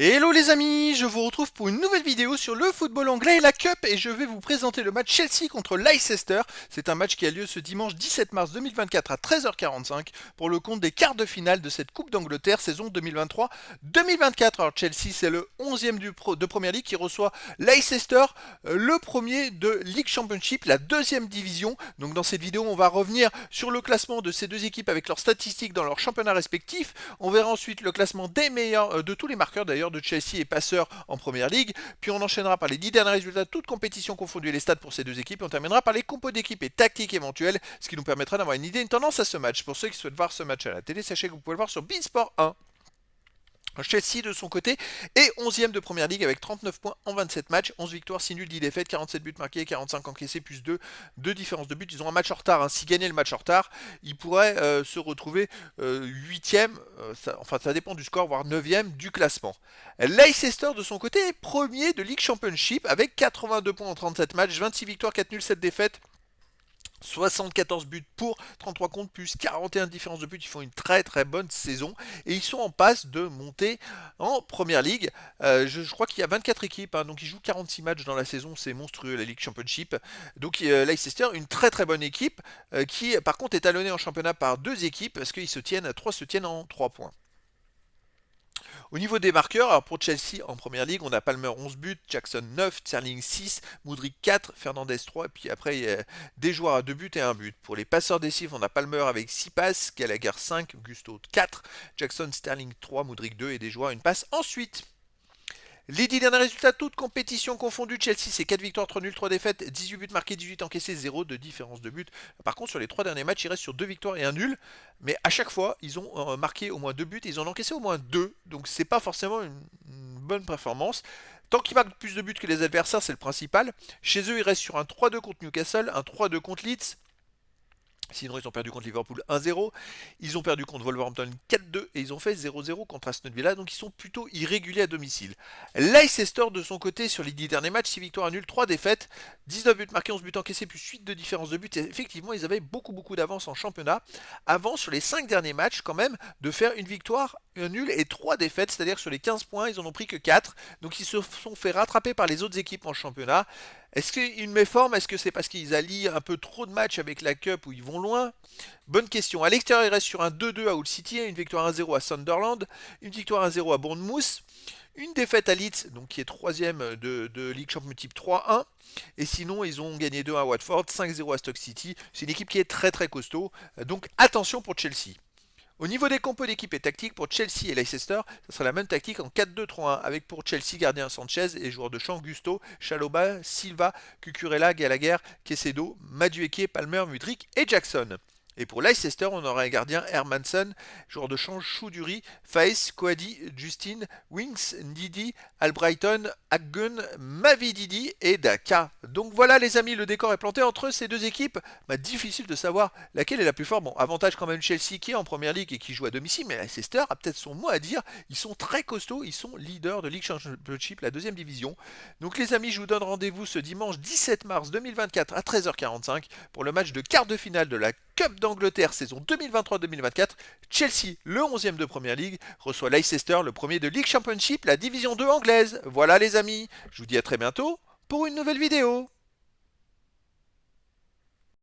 Hello les amis, je vous retrouve pour une nouvelle vidéo sur le football anglais et la Cup et je vais vous présenter le match Chelsea contre Leicester. C'est un match qui a lieu ce dimanche 17 mars 2024 à 13h45 pour le compte des quarts de finale de cette Coupe d'Angleterre saison 2023-2024. Alors Chelsea c'est le 11e de Premier League qui reçoit Leicester, le premier de League Championship, la deuxième division. Donc dans cette vidéo on va revenir sur le classement de ces deux équipes avec leurs statistiques dans leurs championnats respectifs. On verra ensuite le classement des meilleurs, de tous les marqueurs d'ailleurs de Chelsea et passeurs en première ligue. Puis on enchaînera par les 10 derniers résultats, toutes compétitions confondues, les stats pour ces deux équipes. Et on terminera par les compos d'équipe et tactiques éventuelles, ce qui nous permettra d'avoir une idée, une tendance à ce match. Pour ceux qui souhaitent voir ce match à la télé, sachez que vous pouvez le voir sur Beansport 1. Chelsea de son côté est 11e de première ligue avec 39 points en 27 matchs, 11 victoires, 6 nuls, 10 défaites, 47 buts marqués, 45 encaissés, plus 2 différences de buts. Ils ont un match en retard, hein. S'ils gagnaient le match en retard, ils pourraient se retrouver 8e, ça dépend du score, voire 9e du classement. Leicester de son côté est premier de League Championship avec 82 points en 37 matchs, 26 victoires, 4 nuls, 7 défaites. 74 buts pour, 33 contre, plus 41 différences de buts. Ils font une très très bonne saison et ils sont en passe de monter en première ligue. Je crois qu'il y a 24 équipes, hein, donc ils jouent 46 matchs dans la saison, c'est monstrueux la Ligue Championship. Donc Leicester, une très très bonne équipe qui par contre est talonnée en championnat par deux équipes parce qu'ils se tiennent en 3 points. Au niveau des marqueurs, alors pour Chelsea en première ligue, on a Palmer 11 buts, Jackson 9, Sterling 6, Mudryk 4, Fernandez 3, et puis après il y a des joueurs à 2 buts et 1 but. Pour les passeurs décisifs, on a Palmer avec 6 passes, Gallagher 5, Gusto 4, Jackson, Sterling 3, Mudryk 2 et des joueurs à une passe ensuite. Les 10 derniers résultats, toutes compétitions confondues, Chelsea c'est 4 victoires, 3 nuls, 3 défaites, 18 buts marqués, 18 encaissés, 0 de différence de but. Par contre sur les 3 derniers matchs, ils restent sur 2 victoires et 1 nul, mais à chaque fois ils ont marqué au moins 2 buts, ils ont encaissé au moins 2, donc c'est pas forcément une bonne performance. Tant qu'ils marquent plus de buts que les adversaires, c'est le principal. Chez eux, ils restent sur un 3-2 contre Newcastle, un 3-2 contre Leeds. Sinon, ils ont perdu contre Liverpool 1-0. Ils ont perdu contre Wolverhampton 4-2 et ils ont fait 0-0 contre Aston Villa. Donc, ils sont plutôt irréguliers à domicile. Leicester, de son côté, sur les 10 derniers matchs, 6 victoires, 1 nul, 3 défaites, 19 buts marqués, 11 buts encaissés, plus 8 de différence de but. Et effectivement, ils avaient beaucoup d'avance en championnat. Avant, sur les 5 derniers matchs, quand même, de faire une victoire, un nul et 3 défaites. C'est-à-dire que sur les 15 points, ils en ont pris que 4. Donc, ils se sont fait rattraper par les autres équipes en championnat. Est-ce qu'ils méforment? Est-ce que c'est parce qu'ils allient un peu trop de matchs avec la Cup où ils vont loin? Bonne question. À l'extérieur, il reste sur un 2-2 à Hull City, une victoire 1-0 à Sunderland, une victoire 1-0 à Bournemouth, une défaite à Leeds, donc qui est troisième de League Championship 3-1. Et sinon, ils ont gagné 2-1 à Watford, 5-0 à Stoke City. C'est une équipe qui est très très costaud. Donc attention pour Chelsea. Au niveau des compos d'équipe et tactique, pour Chelsea et Leicester, ce sera la même tactique en 4-2-3-1, avec pour Chelsea gardien Sanchez et joueurs de champ Gusto, Chalobah, Silva, Cucurella, Gallagher, Quesedo, Madueke, Palmer, Mudryk et Jackson. Et pour Leicester, on aura un gardien Hermanson, joueur de champ Choudhury, Faes, Coady, Justin, Winks, Ndidi, Albrighton, Aggun, Mavididi et Daka. Donc voilà les amis, le décor est planté entre ces deux équipes. Difficile de savoir laquelle est la plus forte. Bon, avantage quand même Chelsea qui est en première ligue et qui joue à domicile, mais Leicester a peut-être son mot à dire. Ils sont très costauds, ils sont leaders de League Championship, la deuxième division. Donc les amis, je vous donne rendez-vous ce dimanche 17 mars 2024 à 13h45 pour le match de quart de finale de la Cup d'Angleterre saison 2023-2024. Chelsea, le 11e de Première Ligue, reçoit Leicester, le premier de League Championship, la division 2 anglaise. Voilà les amis, je vous dis à très bientôt pour une nouvelle vidéo.